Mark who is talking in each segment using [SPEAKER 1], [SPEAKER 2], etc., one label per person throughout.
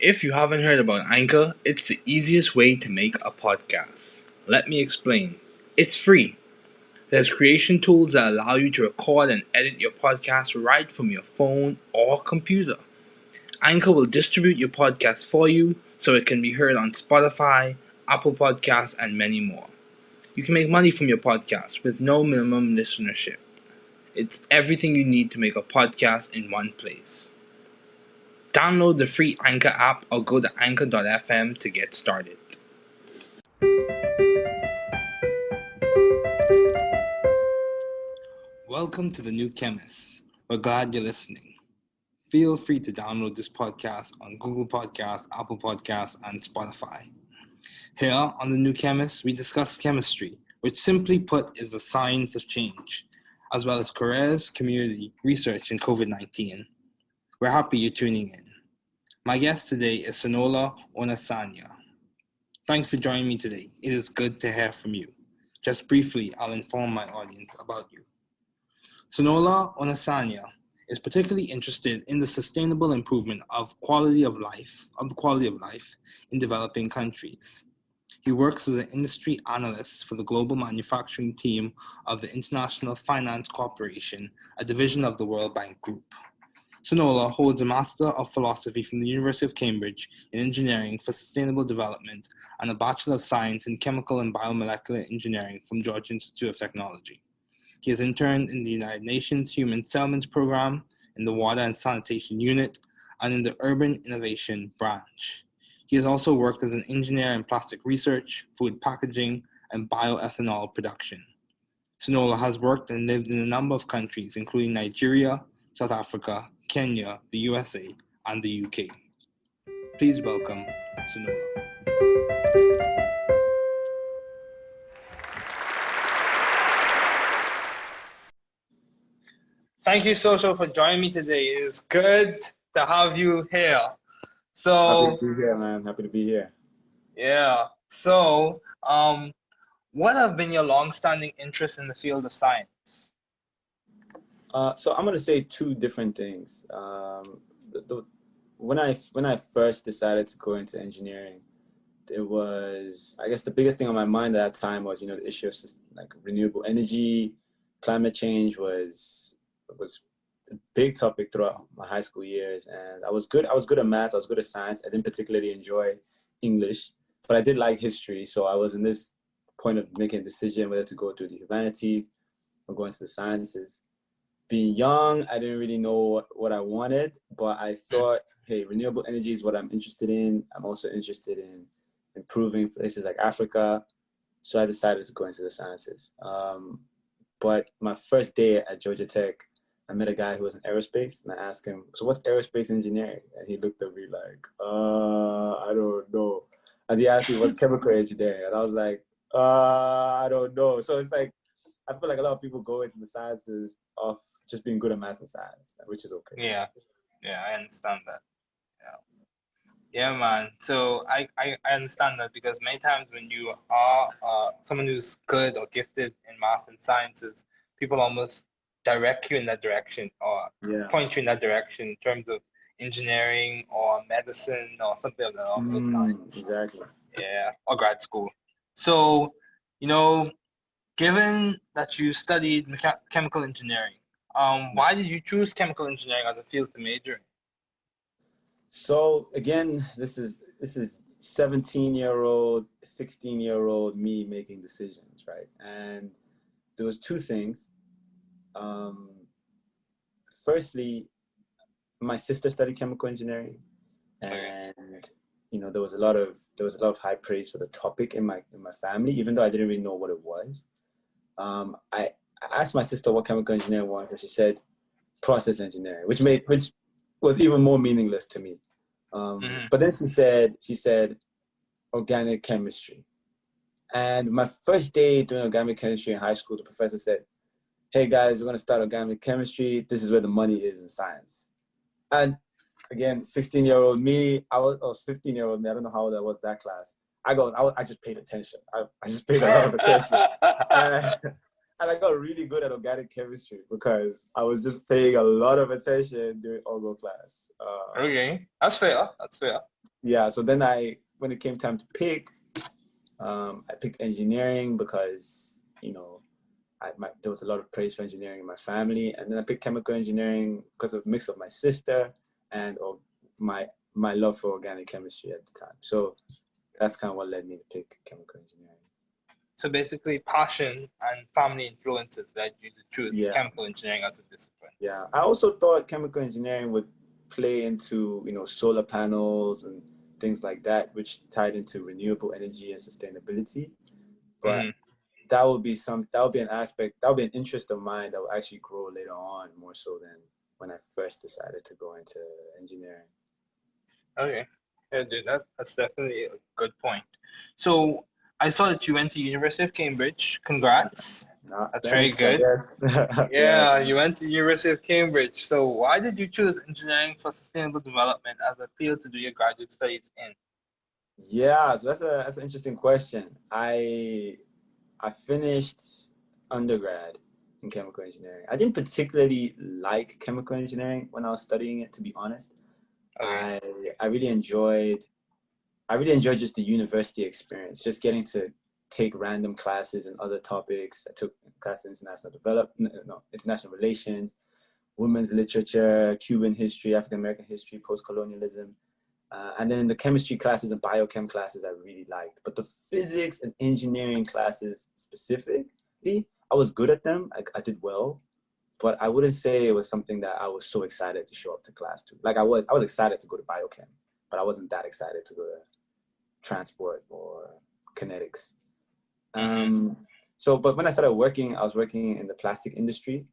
[SPEAKER 1] If you haven't heard about Anchor, it's the easiest way to make a podcast. Let me explain. It's free. There's creation tools that allow you to record and edit your podcast right from your phone or computer. Anchor will distribute your podcast for you so it can be heard on Spotify, Apple Podcasts, and many more. You can make money from your podcast with no minimum listenership. It's everything you need to make a podcast in one place. Download the free Anchor app or go to anchor.fm to get started. Welcome to the new Chemist. We're glad you're listening. Feel free to download this podcast on Google Podcasts, Apple Podcasts, and Spotify. Here on the new Chemist, we discuss chemistry, which simply put is the science of change, as well as careers, community, research, and COVID-19. We're happy you're tuning in. My guest today is Sonola Onasanya. Thanks for joining me today. It is good to hear from you. Just briefly, I'll inform my audience about you. Sonola Onasanya is particularly interested in the sustainable improvement of the quality of life in developing countries. He works as an industry analyst for the global manufacturing team of the International Finance Corporation, a division of the World Bank Group. Sonola holds a Master of Philosophy from the University of Cambridge in Engineering for Sustainable Development and a Bachelor of Science in Chemical and Biomolecular Engineering from Georgia Institute of Technology. He has interned in the United Nations Human Settlements Program, in the Water and Sanitation Unit, and in the Urban Innovation Branch. He has also worked as an engineer in plastic research, food packaging, and bioethanol production. Sonola has worked and lived in a number of countries, including Nigeria, South Africa, Kenya, the USA, and the UK. Please welcome Sonola. Thank you, Social, for joining me today. It is good to have you here.
[SPEAKER 2] Happy to be here, man. Happy to be here.
[SPEAKER 1] Yeah. So, what have been your long-standing interests in the field of science?
[SPEAKER 2] So I'm gonna say two different things. When I first decided to go into engineering, it was, I guess, the biggest thing on my mind at that time was, the issue of like renewable energy. Climate change was a big topic throughout my high school years, and I was good at math. I was good at science. I didn't particularly enjoy English, but I did like history. So I was in this point of making a decision whether to go to the humanities or go into the sciences. Being young, I didn't really know what I wanted, but I thought, hey, renewable energy is what I'm interested in. I'm also interested in improving places like Africa. So I decided to go into the sciences. But my first day at Georgia Tech, I met a guy who was in aerospace, and I asked him, so what's aerospace engineering? And he looked at me like, I don't know. And he asked me, what's chemical engineering? And I was like, I don't know. So it's like, I feel like a lot of people go into the sciences of just being good at math and science, which is okay.
[SPEAKER 1] Yeah, I understand that. Yeah, man. So I understand that because many times when you are someone who's good or gifted in math and sciences, people almost direct you in that direction or point you in that direction in terms of engineering or medicine or something of those lines.
[SPEAKER 2] Exactly.
[SPEAKER 1] Yeah, or grad school. So, given that you studied chemical engineering, why did you choose chemical engineering as a field to major in?
[SPEAKER 2] So again, this is 17-year-old, 16-year-old me making decisions, right? And there was two things. Firstly, my sister studied chemical engineering, and there was a lot of high praise for the topic in my family, even though I didn't really know what it was. I asked my sister what chemical engineering was, and she said process engineering, which was even more meaningless to me. But then she said organic chemistry. And my first day doing organic chemistry in high school, the professor said, hey guys, we're going to start organic chemistry. This is where the money is in science. And again, 16-year-old me, I was 15-year-old me. I don't know how old I was that class. I just paid attention. I just paid a lot of attention. And I got really good at organic chemistry because I was just paying a lot of attention during Orgo class.
[SPEAKER 1] Okay, that's fair.
[SPEAKER 2] yeah, so then when it came time to pick, I picked engineering because, you know, there was a lot of praise for engineering in my family. And then I picked chemical engineering because of a mix of my sister and my love for organic chemistry at the time. So that's kind of what led me to pick chemical engineering.
[SPEAKER 1] So basically, passion and family influences led you to choose
[SPEAKER 2] Yeah.
[SPEAKER 1] chemical engineering as a discipline.
[SPEAKER 2] Yeah. I also thought chemical engineering would play into, you know, solar panels and things like that, which tied into renewable energy and sustainability. But that would be an aspect, that would be an interest of mine that will actually grow later on, more so than when I first decided to go into engineering.
[SPEAKER 1] Okay. Yeah, dude, that's definitely a good point. So I saw that you went to University of Cambridge. Congrats. That's very
[SPEAKER 2] Thanks, I
[SPEAKER 1] good.
[SPEAKER 2] guess.
[SPEAKER 1] Yeah, you went to University of Cambridge. So why did you choose engineering for sustainable development as a field to do your graduate studies in?
[SPEAKER 2] Yeah, so that's an interesting question. I finished undergrad in chemical engineering. I didn't particularly like chemical engineering when I was studying it, to be honest.
[SPEAKER 1] Okay.
[SPEAKER 2] I really enjoyed just the university experience, just getting to take random classes and other topics. I took classes in international relations, women's literature, Cuban history, African American history, post-colonialism. And then the chemistry classes and biochem classes I really liked. But the physics and engineering classes specifically, I was good at them. I did well. But I wouldn't say it was something that I was so excited to show up to class to. Like I was excited to go to biochem, but I wasn't that excited to go to transport or kinetics. But when I started working, I was working in the plastic industry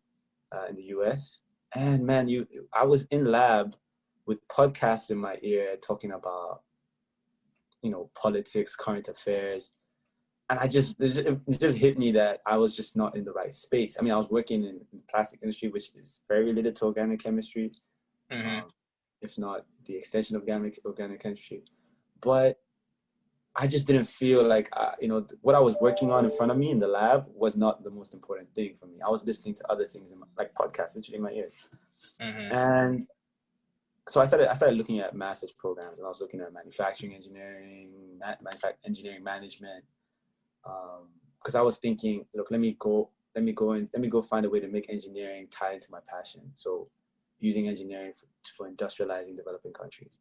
[SPEAKER 2] in the US. And man, I was in lab with podcasts in my ear talking about, you know, politics, current affairs. And it just hit me that I was just not in the right space. I mean, I was working in the plastic industry, which is very related to organic chemistry, if not the extension of organic chemistry. But I just didn't feel like, you know, what I was working on in front of me in the lab was not the most important thing for me. I was listening to other things like podcasts literally in my ears. And so I started looking at master's programs, and I was looking at manufacturing engineering, engineering management, because I was thinking, look, let me go find a way to make engineering tie into my passion. So using engineering for industrializing developing countries.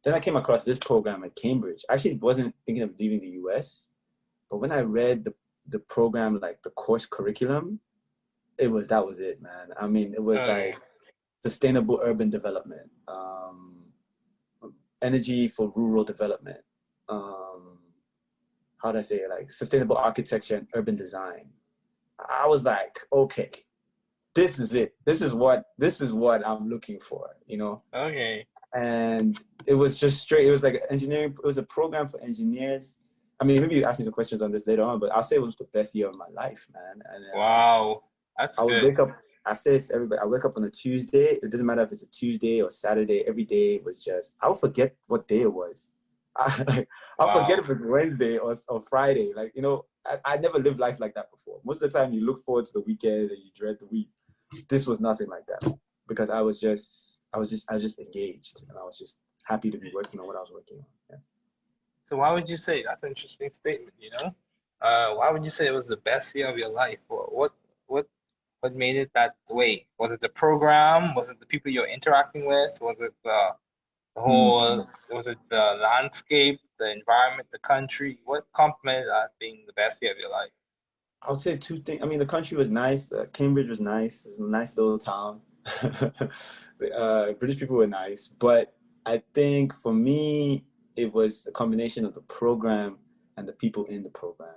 [SPEAKER 2] Then I came across this program at Cambridge. I actually wasn't thinking of leaving the US, but when I read the program, like the course curriculum, that was it, man. I mean, it was like sustainable urban development, energy for rural development, how do I say it? Like sustainable architecture and urban design. I was like, okay, this is it. This is what I'm looking for, you know?
[SPEAKER 1] Okay.
[SPEAKER 2] And it was just straight. It was like engineering. It was a program for engineers. I mean, maybe you ask me some questions on this later on, but I'll say it was the best year of my life, man. And
[SPEAKER 1] wow, that's
[SPEAKER 2] I would
[SPEAKER 1] good.
[SPEAKER 2] wake up. I say this to everybody. I wake up on a Tuesday. It doesn't matter if it's a Tuesday or Saturday. Every day was just. I would forget what day it was. I'll forget if it's Wednesday or Friday. Like, you know, I never lived life like that before. Most of the time, you look forward to the weekend and you dread the week. This was nothing like that because I was just engaged, and I was just happy to be working on what I was working on. Yeah.
[SPEAKER 1] So why would you say that's an interesting statement? You know, why would you say it was the best year of your life? What made it that way? Was it the program? Was it the people you're interacting with? Was it the whole? Was it the landscape, the environment, the country? What complemented that being the best year of your life?
[SPEAKER 2] I would say two things. I mean, the country was nice. Cambridge was nice. It's a nice little town. British people were nice, but I think for me, it was a combination of the program and the people in the program.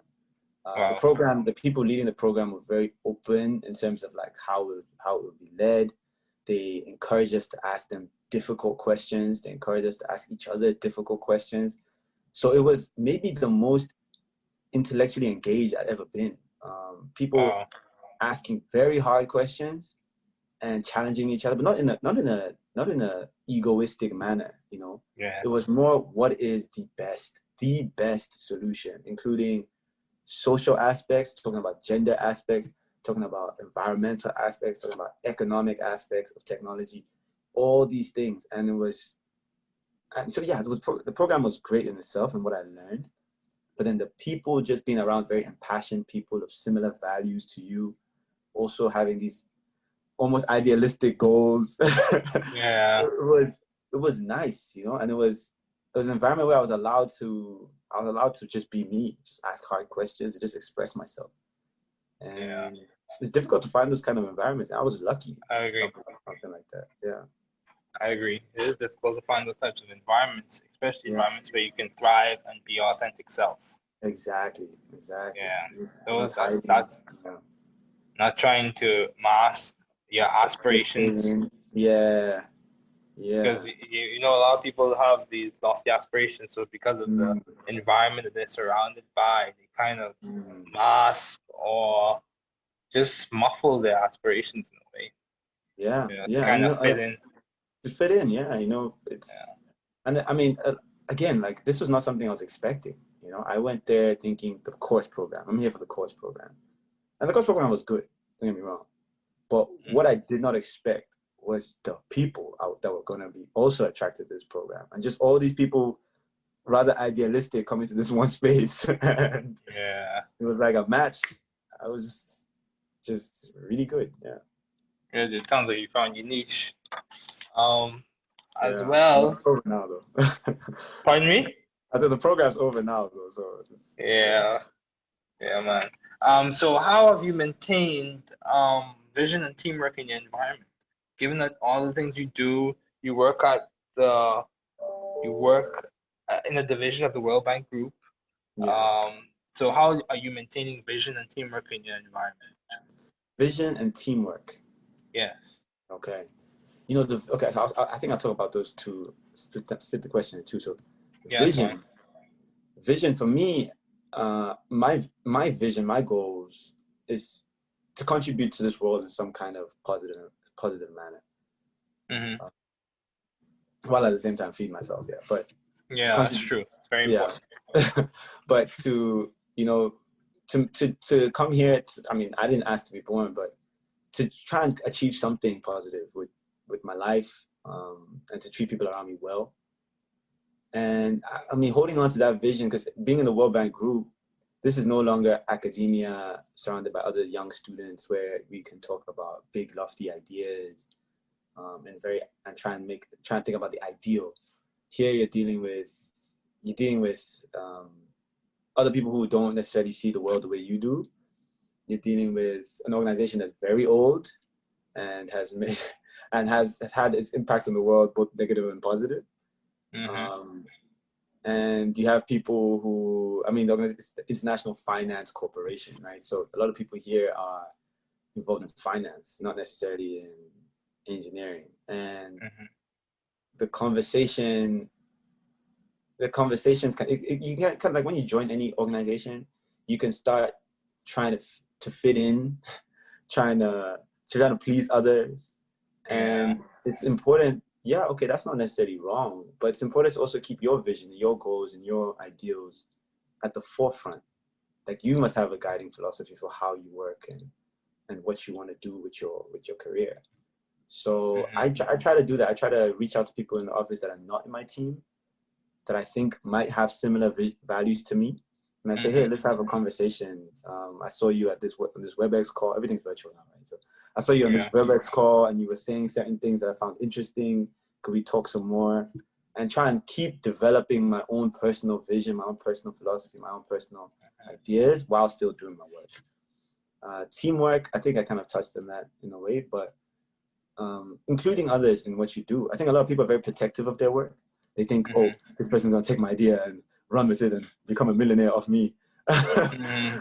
[SPEAKER 2] The people leading the program were very open in terms of like how it would be led. They encouraged us to ask them difficult questions. They encouraged us to ask each other difficult questions. So it was maybe the most intellectually engaged I'd ever been. People asking very hard questions and challenging each other, but not in a egoistic manner. You know, It was more what is the best solution, including social aspects, talking about gender aspects, talking about environmental aspects, talking about economic aspects of technology, all these things. And And so yeah, the program was great in itself and what I learned. But then the people, just being around very impassioned people of similar values to you, also having these almost idealistic goals.
[SPEAKER 1] Yeah.
[SPEAKER 2] It was nice, you know, and it was an environment where I was allowed to just be me, just ask hard questions, just express myself.
[SPEAKER 1] Yeah.
[SPEAKER 2] And it's difficult to find those kind of environments. I was lucky
[SPEAKER 1] I
[SPEAKER 2] to
[SPEAKER 1] agree.
[SPEAKER 2] stumble on something like that. Yeah.
[SPEAKER 1] I agree. It is difficult to find those types of environments, especially
[SPEAKER 2] Yeah.
[SPEAKER 1] environments where you can thrive and be your authentic self.
[SPEAKER 2] Exactly.
[SPEAKER 1] Yeah.
[SPEAKER 2] Not
[SPEAKER 1] Those
[SPEAKER 2] hiding.
[SPEAKER 1] that's
[SPEAKER 2] Yeah.
[SPEAKER 1] not trying to mask your aspirations,
[SPEAKER 2] Yeah. Yeah.
[SPEAKER 1] because you know a lot of people have these lofty aspirations, so because of the
[SPEAKER 2] Mm,
[SPEAKER 1] environment that they're surrounded by, they kind of
[SPEAKER 2] mm.
[SPEAKER 1] mask or just muffle their aspirations in a way,
[SPEAKER 2] Yeah.
[SPEAKER 1] to
[SPEAKER 2] Yeah. And
[SPEAKER 1] kind of fit in.
[SPEAKER 2] to fit in, yeah, it's,
[SPEAKER 1] Yeah.
[SPEAKER 2] and I mean, again, like this was not something I was expecting. I went there thinking the course program. I'm here for the course program, and the course program was good. Don't get me wrong, but what I did not expect was the people out that were going to be also attracted to this program, and just all these people rather idealistic coming to this one space, and
[SPEAKER 1] Yeah.
[SPEAKER 2] it was like a match. I was just really good. Yeah.
[SPEAKER 1] Good. It sounds like you found your niche. Um, as
[SPEAKER 2] Yeah.
[SPEAKER 1] well.
[SPEAKER 2] Over now though.
[SPEAKER 1] Pardon me?
[SPEAKER 2] I said the program's over now though, so it's,
[SPEAKER 1] Yeah. Yeah, man. So how have you maintained vision and teamwork in your environment? Given that all the things you do, you work at the you work in a division of the World Bank Group.
[SPEAKER 2] yeah.
[SPEAKER 1] So how are you maintaining vision and teamwork in your environment?
[SPEAKER 2] Vision and teamwork.
[SPEAKER 1] Yes.
[SPEAKER 2] Okay. Okay, so I think I'll talk about those two, split the question in two. So
[SPEAKER 1] Yeah, that's fine.
[SPEAKER 2] vision for me, my vision, my goals is to contribute to this world in some kind of positive manner,
[SPEAKER 1] Mm-hmm.
[SPEAKER 2] while at the same time feed myself. Yeah, but
[SPEAKER 1] Yeah, that's
[SPEAKER 2] contribute.
[SPEAKER 1] true. It's very
[SPEAKER 2] Yeah,
[SPEAKER 1] important.
[SPEAKER 2] but to come here. I mean, I didn't ask to be born, but to try and achieve something positive with my life, and to treat people around me well. And I mean, holding on to that vision, because being in the World Bank Group, this is no longer academia surrounded by other young students where we can talk about big, lofty ideas, and try and think about the ideal. Here, you're dealing with other people who don't necessarily see the world the way you do. You're dealing with an organization that's very old and has made and has had its impact on the world, both negative and positive.
[SPEAKER 1] Mm-hmm.
[SPEAKER 2] And you have people who, I mean, it's the International Finance Corporation, right? So a lot of people here are involved in finance, not necessarily in engineering. And the conversations, you get kind of like when you join any organization, you can start trying to fit in, trying to please others. And it's important. Yeah, okay, that's not necessarily wrong, but it's important to also keep your vision, your goals, and your ideals at the forefront. Like you must have a guiding philosophy for how you work and what you want to do with your career. So I try to do that. I try to reach out to people in the office that are not in my team, that I think might have similar values to me. And I say, hey, let's have a conversation. I saw you at this WebEx call. Everything's virtual now, right? So I saw you on this WebEx call and you were saying certain things that I found interesting. Could we talk some more? And try and keep developing my own personal vision, my own personal philosophy, my own personal ideas while still doing my work. Teamwork, I think I kind of touched on that in a way, but including others in what you do. I think a lot of people are very protective of their work. They think, oh, this person's going to take my idea and run with it and become a millionaire off me. But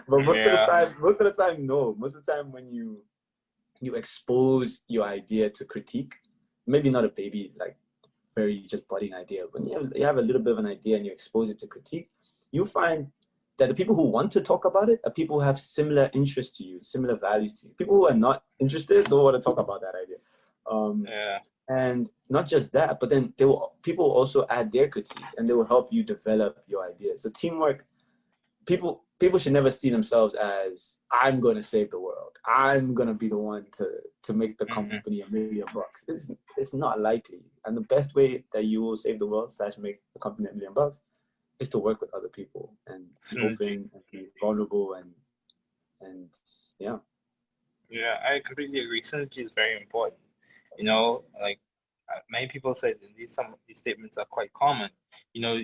[SPEAKER 2] most of the time, no. Most of the time when you expose your idea to critique, maybe not a baby, like very just budding idea, but you have a little bit of an idea and you expose it to critique, you find that the people who want to talk about it are people who have similar interests to you, similar values to you. People who are not interested don't want to talk about that idea. And not just that, but then people also add their critiques and they will help you develop your ideas. So teamwork, people people should never see themselves as, I'm going to save the world. I'm going to be the one to make the company $1 million. It's not likely. And the best way that you will save the world / make the company $1 million is to work with other people and be open and be vulnerable and yeah.
[SPEAKER 1] Yeah, I completely agree. Synergy is very important. You know, like many people say that some of these statements are quite common. You know,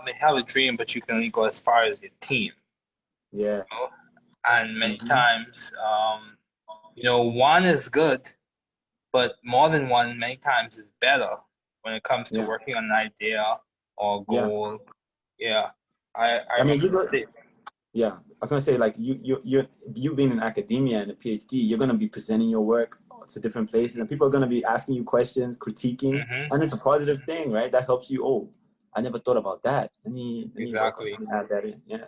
[SPEAKER 1] may have a dream, but you can only go as far as your team.
[SPEAKER 2] Yeah.
[SPEAKER 1] You know? And many times, you know, one is good, but more than one many times is better when it comes to working on an idea or goal. Yeah, I
[SPEAKER 2] mean,
[SPEAKER 1] remember the statement.
[SPEAKER 2] Yeah, I was gonna say, like, you being in academia and a PhD, you're gonna be presenting your work to different places, and people are gonna be asking you questions, critiquing, and it's a positive thing, right? That helps you. Oh, I never thought about that. Let me
[SPEAKER 1] Exactly.
[SPEAKER 2] Let me add that in. Yeah.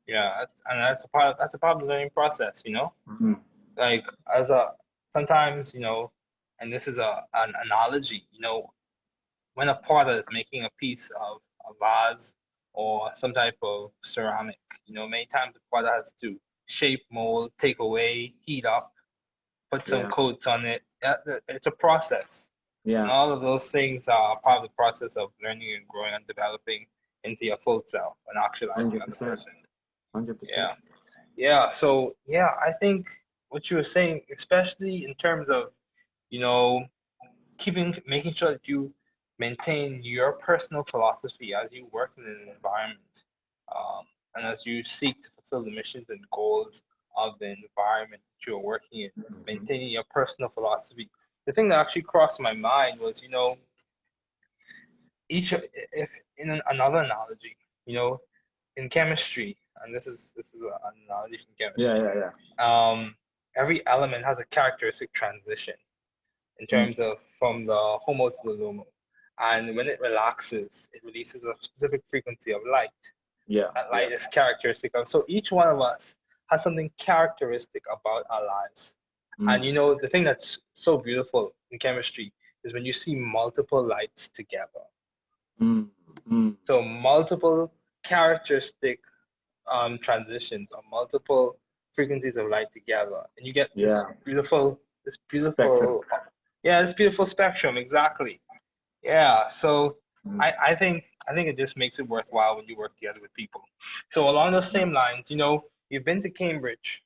[SPEAKER 1] Yeah, that's a part of the learning process. You know, like sometimes, you know, and this is an analogy. You know, when a potter is making a piece of a vase or some type of ceramic, you know, many times the potter has to shape, mold, take away, heat up, put some coats on it. It's a process.
[SPEAKER 2] Yeah.
[SPEAKER 1] And all of those things are part of the process of learning and growing and developing into your full self and actualizing you as a person.
[SPEAKER 2] 100%.
[SPEAKER 1] Yeah. Yeah. So, yeah, I think what you were saying, especially in terms of, you know, making sure that you maintain your personal philosophy as you work in an environment, and as you seek to fulfill the missions and goals of the environment that you're working in, maintaining your personal philosophy. The thing that actually crossed my mind was, you know, if in another analogy, you know, in chemistry, and this is an analogy from chemistry. Every element has a characteristic transition in terms of from the homo to the lumo. And when it relaxes, it releases a specific frequency of light.
[SPEAKER 2] Yeah.
[SPEAKER 1] That light is characteristic of. So each one of us has something characteristic about our lives. And you know, the thing that's so beautiful in chemistry is when you see multiple lights together. So multiple characteristic transitions or multiple frequencies of light together, and you get this beautiful
[SPEAKER 2] spectrum.
[SPEAKER 1] This beautiful spectrum. Exactly. Yeah. So I think it just makes it worthwhile when you work together with people. So along those same lines, you know, you've been to Cambridge.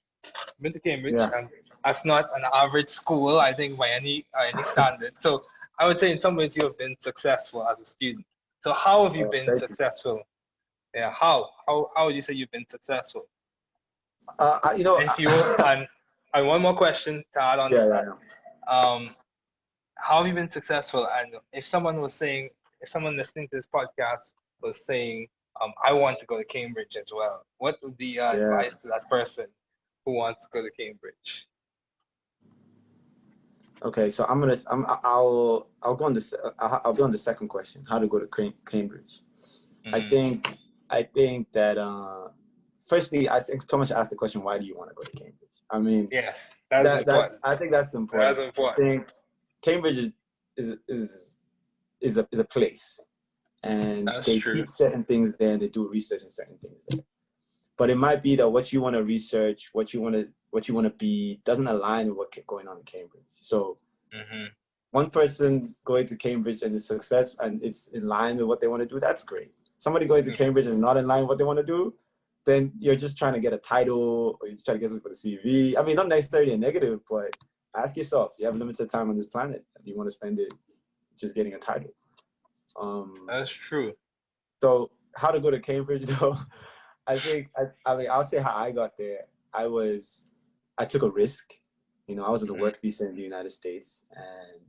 [SPEAKER 1] And that's not an average school, I think, by any standard. So I would say in some ways you have been successful as a student. So how have you been successful? Yeah, how would you say you've been successful?
[SPEAKER 2] You know,
[SPEAKER 1] If you and one more question to add on to that. How have you been successful? And if someone listening to this podcast was saying, I want to go to Cambridge as well, what would be your advice to that person who wants to go to Cambridge?
[SPEAKER 2] Okay, so I'll go on this. I'll be on the second question: how to go to Cambridge. I think that firstly, I think Thomas should ask the question: why do you want to go to Cambridge? I mean,
[SPEAKER 1] yes, that's important.
[SPEAKER 2] I think that's important.
[SPEAKER 1] That's important.
[SPEAKER 2] I think Cambridge is a place, and they keep certain things there, and they do research on certain things there. But it might be that what you want to research, what you want to be, doesn't align with what's going on in Cambridge. So one person's going to Cambridge and is success and it's in line with what they want to do, that's great. Somebody going to Cambridge and not in line with what they want to do, then you're just trying to get a title or you're just trying to get something for the CV. I mean, not necessarily a negative, but ask yourself, you have limited time on this planet. Do you want to spend it just getting a title?
[SPEAKER 1] That's true.
[SPEAKER 2] So how to go to Cambridge though? I think, I mean, I'll say how I got there. I took a risk. You know, I was on a work visa in the United States and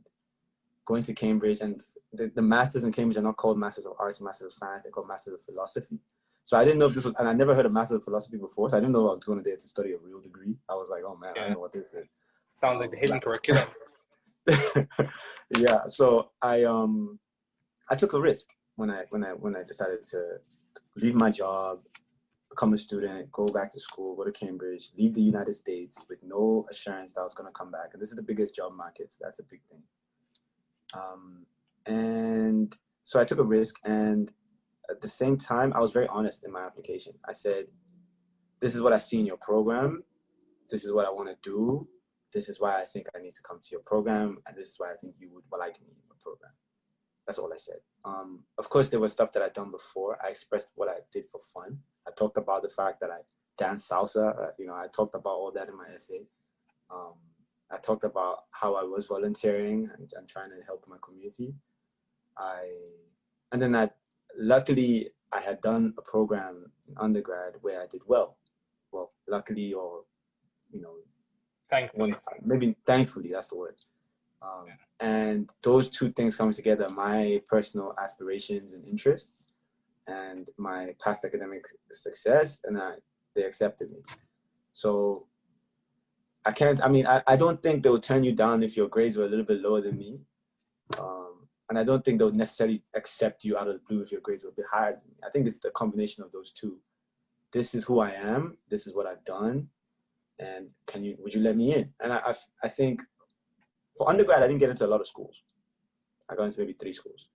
[SPEAKER 2] going to Cambridge, and the masters in Cambridge are not called Masters of Arts, Masters of Science, they're called Masters of Philosophy. So I didn't know if this was, and I never heard of Masters of Philosophy before, so I didn't know I was going there to study a real degree. I was like, oh man, I don't know what this is.
[SPEAKER 1] Sounds like the hidden curriculum.
[SPEAKER 2] Yeah, so I took a risk when I decided to leave my job, become a student, go back to school, go to Cambridge, leave the United States with no assurance that I was going to come back. And this is the biggest job market, so that's a big thing. And so I took a risk, and at the same time, I was very honest in my application. I said, this is what I see in your program. This is what I want to do. This is why I think I need to come to your program. And this is why I think you would like me in your program. That's all I said. Of course, there was stuff that I'd done before. I expressed what I did for fun. I talked about the fact that I danced salsa. I talked about all that in my essay. I talked about how I was volunteering and trying to help my community. Luckily, I had done a program in undergrad where I did well. Well, luckily, or, thankfully, that's the word. And those two things coming together, my personal aspirations and interests and my past academic success, and they accepted me. So I don't think they would turn you down if your grades were a little bit lower than me. And I don't think they would necessarily accept you out of the blue if your grades were a bit higher than me. I think it's the combination of those two. This is who I am. This is what I've done. And would you let me in? And I think for undergrad, I didn't get into a lot of schools. I got into maybe 3 schools.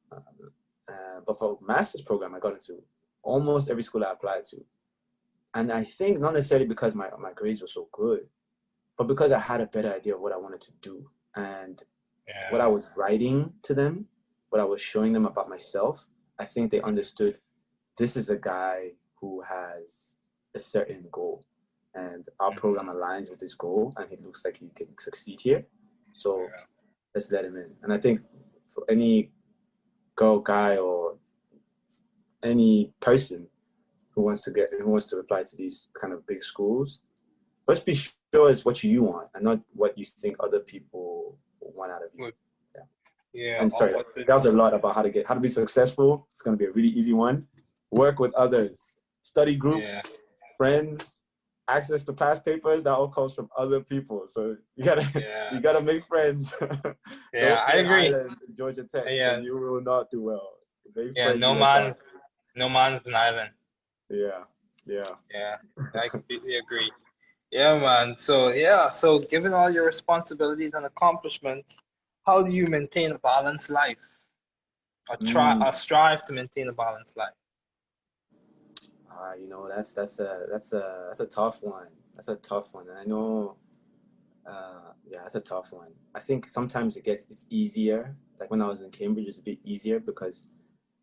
[SPEAKER 2] But for master's program, I got into almost every school I applied to. And I think not necessarily because my grades were so good, but because I had a better idea of what I wanted to do. And what I was writing to them, what I was showing them about myself, I think they understood this is a guy who has a certain goal. And our program aligns with his goal, and he looks like he can succeed here. So let's let him in. And I think for any girl, guy, or any person who wants to apply to these kind of big schools, let's be sure it's what you want and not what you think other people want out of you.
[SPEAKER 1] Yeah.
[SPEAKER 2] And sorry, that was a lot about how to be successful. It's going to be a really easy one. Work with others, study groups, friends, access to past papers. That all comes from other people. So you gotta make friends.
[SPEAKER 1] I agree.
[SPEAKER 2] Georgia Tech, and you will not do well.
[SPEAKER 1] No man's an island.
[SPEAKER 2] Yeah.
[SPEAKER 1] I completely agree. Yeah, man. So given all your responsibilities and accomplishments, how do you maintain a balanced life? Or strive to maintain a balanced life?
[SPEAKER 2] That's a tough one. That's a tough one. And I know, that's a tough one. I think sometimes it's easier. Like when I was in Cambridge, it's a bit easier because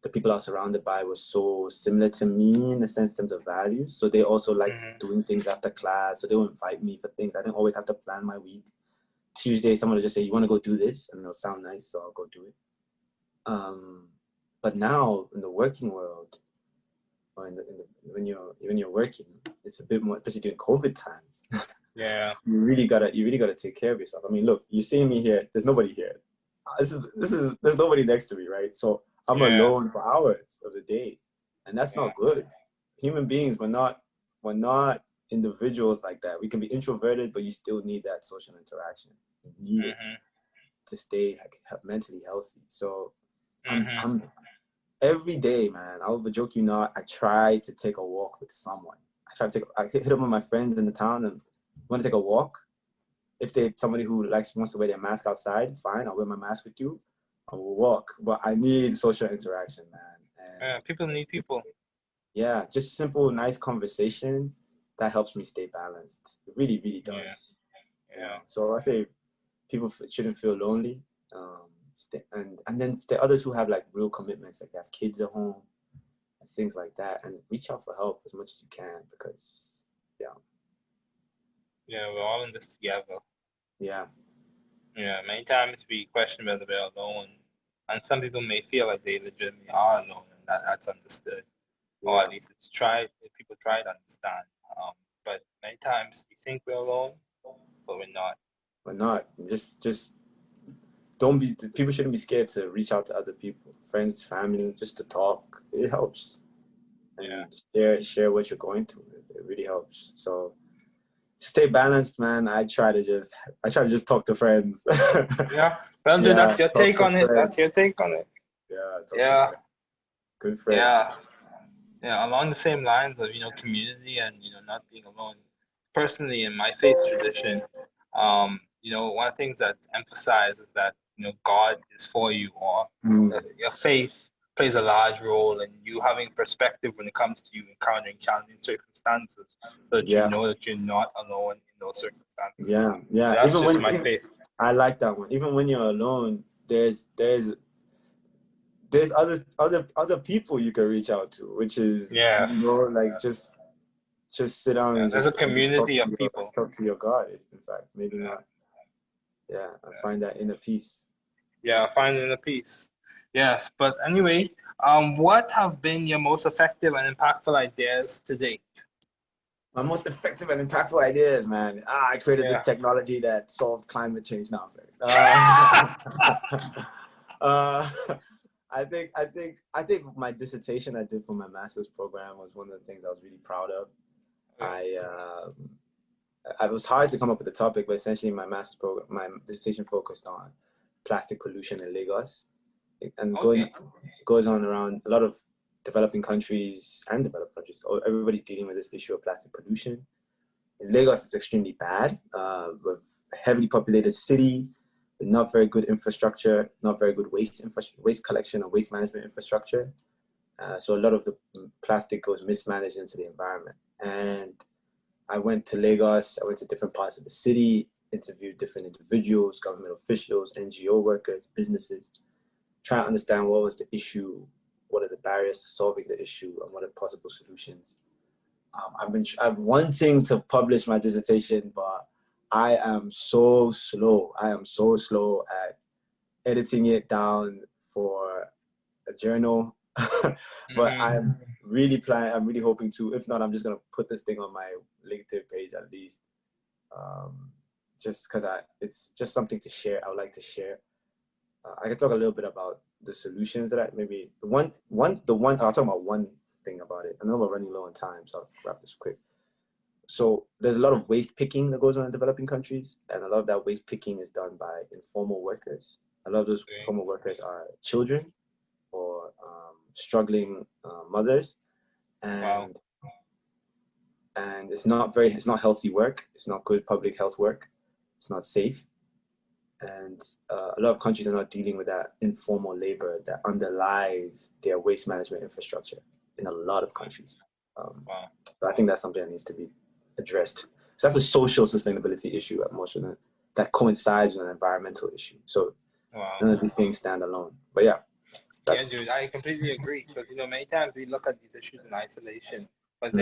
[SPEAKER 2] the people I was surrounded by were so similar to me in the sense in terms of values. So they also liked doing things after class. So they would invite me for things. I didn't always have to plan my week. Tuesday, someone would just say, you want to go do this? And it'll sound nice, so I'll go do it. But now in the working world, or when you're working, it's a bit more, especially during COVID times.
[SPEAKER 1] Yeah.
[SPEAKER 2] You really gotta take care of yourself. I mean, look, you see me here. There's nobody here. There's nobody next to me, right? So I'm alone for hours of the day, and that's not good. Human beings, we're not individuals like that. We can be introverted, but you still need that social interaction. You need it to stay mentally healthy. So I'm every day, man, I'll joke you not, I try to take a walk with someone. I hit up with my friends in the town and want to take a walk. If they're somebody who wants to wear their mask outside, fine, I'll wear my mask with you. I will walk, but I need social interaction, man. And
[SPEAKER 1] people need people.
[SPEAKER 2] Yeah, just simple, nice conversation that helps me stay balanced. It really, really does.
[SPEAKER 1] Yeah.
[SPEAKER 2] So I say people shouldn't feel lonely. And then there are others who have like real commitments, like they have kids at home and things like that, and reach out for help as much as you can because
[SPEAKER 1] we're all in this together. Many times we question whether we're alone, and some people may feel like they legitimately are alone, and that's understood, or at least people try to understand. But many times we think we're alone, but we're not.
[SPEAKER 2] Just people shouldn't be scared to reach out to other people, friends, family, just to talk. It helps. And share what you're going through. It really helps. So stay balanced, man. I try to just talk to friends.
[SPEAKER 1] Well, dude, that's your take on it. That's your take on it.
[SPEAKER 2] Good friends.
[SPEAKER 1] Along the same lines of community and not being alone. Personally, in my faith tradition, one of the things that emphasizes that God is for you, or your faith plays a large role in you having perspective when it comes to you encountering challenging circumstances, so that you
[SPEAKER 2] Yeah,
[SPEAKER 1] know that you're not alone in those circumstances.
[SPEAKER 2] yeah.
[SPEAKER 1] That's
[SPEAKER 2] Even
[SPEAKER 1] just
[SPEAKER 2] when
[SPEAKER 1] my faith.
[SPEAKER 2] I like that one. Even when you're alone, there's other people you can reach out to, which is,
[SPEAKER 1] Yes,
[SPEAKER 2] like
[SPEAKER 1] yes.
[SPEAKER 2] just sit down
[SPEAKER 1] Yeah,
[SPEAKER 2] and
[SPEAKER 1] there's a
[SPEAKER 2] just
[SPEAKER 1] community of people.
[SPEAKER 2] talk to your God. In fact, maybe
[SPEAKER 1] Yeah,
[SPEAKER 2] not. Yeah, I
[SPEAKER 1] yeah,
[SPEAKER 2] find that inner peace.
[SPEAKER 1] yeah. Finding the peace. Yes, but anyway, what have been your most effective and impactful ideas to date?
[SPEAKER 2] My most effective and impactful ideas, man. I created this
[SPEAKER 1] Yeah.
[SPEAKER 2] technology that solved climate change now. Uh, uh, I think my dissertation I did for my master's program was one of the things I was really proud of. I was hard to come up with a topic, but essentially my dissertation focused on plastic pollution in Lagos, and
[SPEAKER 1] Okay.
[SPEAKER 2] goes on around a lot of developing countries and developed countries. Everybody's dealing with this issue of plastic pollution. In Lagos, it's extremely bad. With a heavily populated city, with not very good infrastructure, not very good waste collection or waste management infrastructure. So a lot of the plastic goes mismanaged into the environment. And I went to Lagos. I went to different parts of the city, interviewed different individuals, government officials, NGO workers, businesses, trying to understand what was the issue, what are the barriers to solving the issue, and what are possible solutions. I'm wanting to publish my dissertation, but I am so slow. I am so slow at editing it down for a journal. But
[SPEAKER 1] Mm-hmm.
[SPEAKER 2] I'm really planning. I'm really hoping to. If not, I'm just gonna put this thing on my LinkedIn page at least, just because it's just something to share. I would like to share. I can talk a little bit about the solutions that I'll talk about one thing about it. I know we're running low on time, so I'll wrap this quick. So there's a lot of waste picking that goes on in developing countries, and a lot of that waste picking is done by informal workers. A lot of those
[SPEAKER 1] Okay.
[SPEAKER 2] informal workers are children or struggling mothers,
[SPEAKER 1] Wow.
[SPEAKER 2] and it's not healthy work. It's not good public health work. It's not safe, and a lot of countries are not dealing with that informal labor that underlies their waste management infrastructure in a lot of countries.
[SPEAKER 1] Wow.
[SPEAKER 2] So I think that's something that needs to be addressed. So that's a social sustainability issue at most, that coincides with an environmental issue. So
[SPEAKER 1] Wow.
[SPEAKER 2] none of these things stand alone. But yeah,
[SPEAKER 1] Yeah,
[SPEAKER 2] that's
[SPEAKER 1] dude, I completely agree because many times we look at these issues in isolation, but
[SPEAKER 2] mm,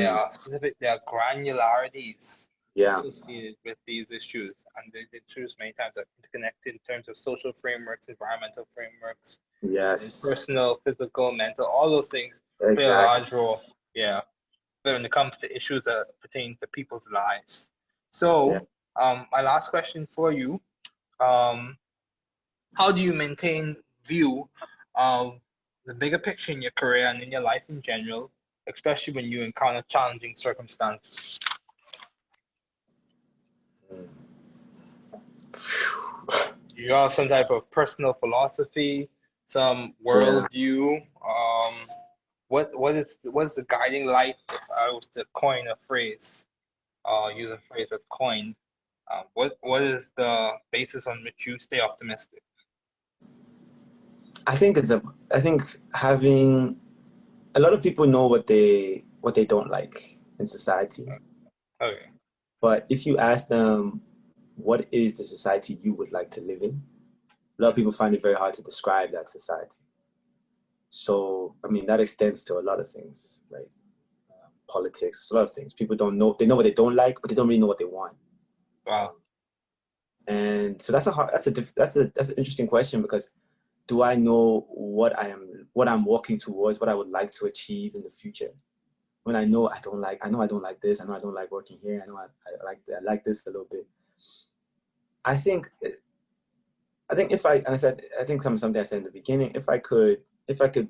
[SPEAKER 1] there are granularities
[SPEAKER 2] yeah,
[SPEAKER 1] associated with these issues, and the issues many times are interconnected in terms of social frameworks, environmental frameworks, and
[SPEAKER 2] yes,
[SPEAKER 1] personal, physical, mental, all those things play a
[SPEAKER 2] exactly.
[SPEAKER 1] large role. Yeah, but when it comes to issues that pertain to people's lives. So,
[SPEAKER 2] Yeah.
[SPEAKER 1] my last question for you, um, how do you maintain view of the bigger picture in your career and in your life in general, especially when you encounter challenging circumstances? Do you have some type of personal philosophy, some
[SPEAKER 2] Yeah.
[SPEAKER 1] worldview? What is the guiding light? If I was to coin a phrase, use a phrase that's coined, what is the basis on which you stay optimistic?
[SPEAKER 2] I think having a lot of people know what they don't like in society.
[SPEAKER 1] Okay.
[SPEAKER 2] But if you ask them, what is the society you would like to live in? A lot of people find it very hard to describe that society. So, I mean, that extends to a lot of things, like politics, a lot of things. People don't know, they know what they don't like, but they don't really know what they want.
[SPEAKER 1] Wow.
[SPEAKER 2] And so that's an interesting question, because do I know what I'm walking towards, what I would like to achieve in the future? When I know I don't like this, I know I don't like working here, I know I like this a little bit. I think if I think something I said in the beginning, if I could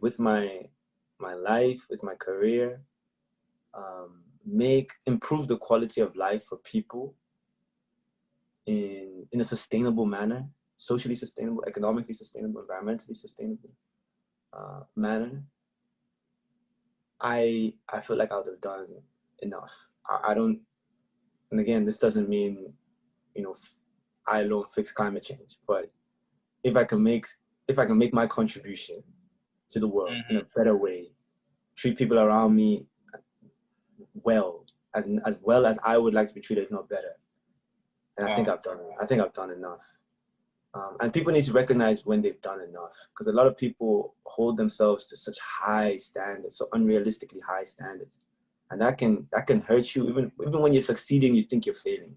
[SPEAKER 2] with my life, with my career, improve the quality of life for people in a sustainable manner, socially sustainable, economically sustainable, environmentally sustainable manner, I feel like I would have done enough. I don't, and again, this doesn't mean, you know, I alone fix climate change, but if I can make my contribution to the world in a better way, treat people around me well, as well as I would like to be treated, if not better. And I think I've done it. I think I've done enough. And people need to recognize when they've done enough, because a lot of people hold themselves to such high standards, so unrealistically high standards, and that can hurt you. Even when you're succeeding, you think you're failing.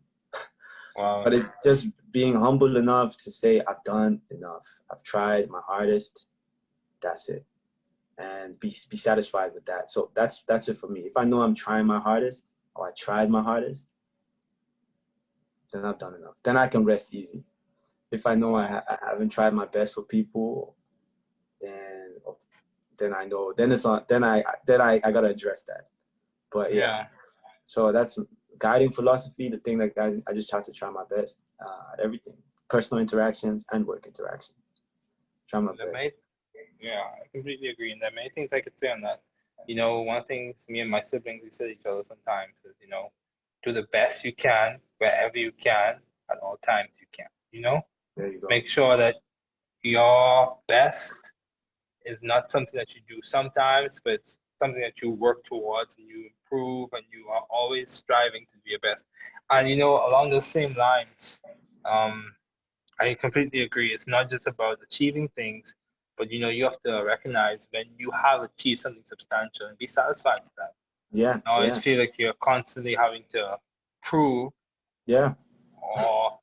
[SPEAKER 2] But it's just being humble enough to say, I've done enough. I've tried my hardest. That's it, and be satisfied with that. So that's it for me. If I know I'm trying my hardest, or I tried my hardest, then I've done enough. Then I can rest easy. If I know I haven't tried my best for people, then I know. Then it's on. Then I gotta address that. But yeah. So that's guiding philosophy. The thing that I just have to try my best at everything, personal interactions and work interactions. Try my best.
[SPEAKER 1] I completely agree. And there are many things I could say on that. You know, one of the things me and my siblings, we say to each other sometimes is, you know, do the best you can wherever you can at all times you can. You know.
[SPEAKER 2] There you go.
[SPEAKER 1] Make sure that your best is not something that you do sometimes, but it's something that you work towards and you improve, and you are always striving to be your best. And, you know, along those same lines, I completely agree. It's not just about achieving things, but, you know, you have to recognize when you have achieved something substantial and be satisfied with that.
[SPEAKER 2] Yeah.
[SPEAKER 1] I always feel like you're constantly having to prove.
[SPEAKER 2] Yeah.
[SPEAKER 1] Or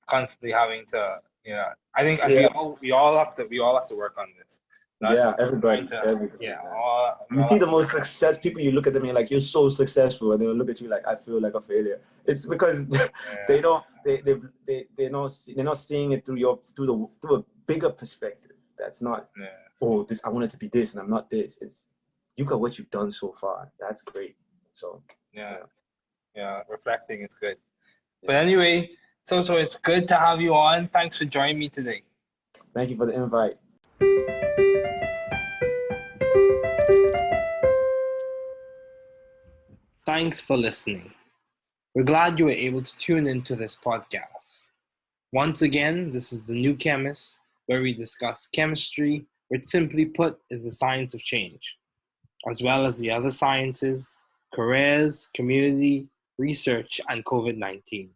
[SPEAKER 1] constantly having to, I think we all have to work on this.
[SPEAKER 2] Everybody. You see the most success people, you look at them and you're like, you're so successful, and they'll look at you like, I feel like a failure. It's because they're not seeing it through a bigger perspective. That's not I wanted to be this and I'm not this. It's you got what you've done so far. That's great. So
[SPEAKER 1] reflecting is good. But anyway, so it's good to have you on. Thanks for joining me today.
[SPEAKER 2] Thank you for the invite.
[SPEAKER 1] Thanks for listening. We're glad you were able to tune into this podcast. Once again, this is The New Chemist, where we discuss chemistry, which simply put is the science of change, as well as the other sciences, careers, community, research, and COVID-19.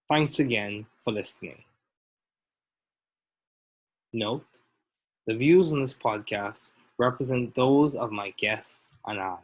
[SPEAKER 1] Thanks again for listening. Note, the views on this podcast represent those of my guests and I.